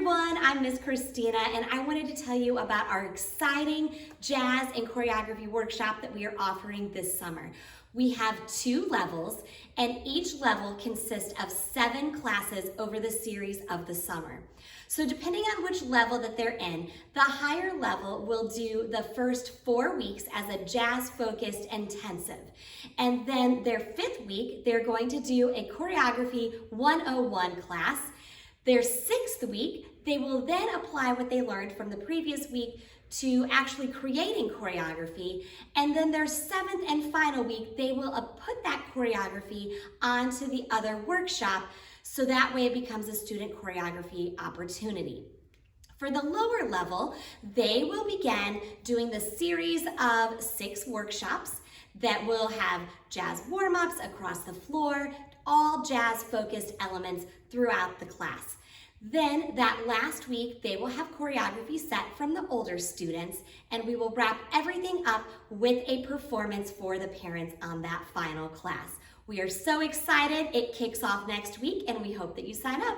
everyone, I'm Miss Christina and I wanted to tell you about our exciting jazz and choreography workshop that we are offering this summer. We have 2 levels and each level consists of 7 classes over the series of the summer. So depending on which level that they're in, the higher level will do the first 4 weeks as a jazz-focused intensive. And then their 5th week, they're going to do a choreography 101 class. Their 6th week, they will then apply what they learned from the previous week to actually creating choreography. And then their 7th and final week, they will put that choreography onto the other workshop so that way it becomes a student choreography opportunity. For the lower level, they will begin doing the series of 6 workshops that will have jazz warm-ups across the floor, all jazz-focused elements throughout the class. Then that last week, they will have choreography set from the older students, and we will wrap everything up with a performance for the parents on that final class. We are so excited. It kicks off next week, and we hope that you sign up.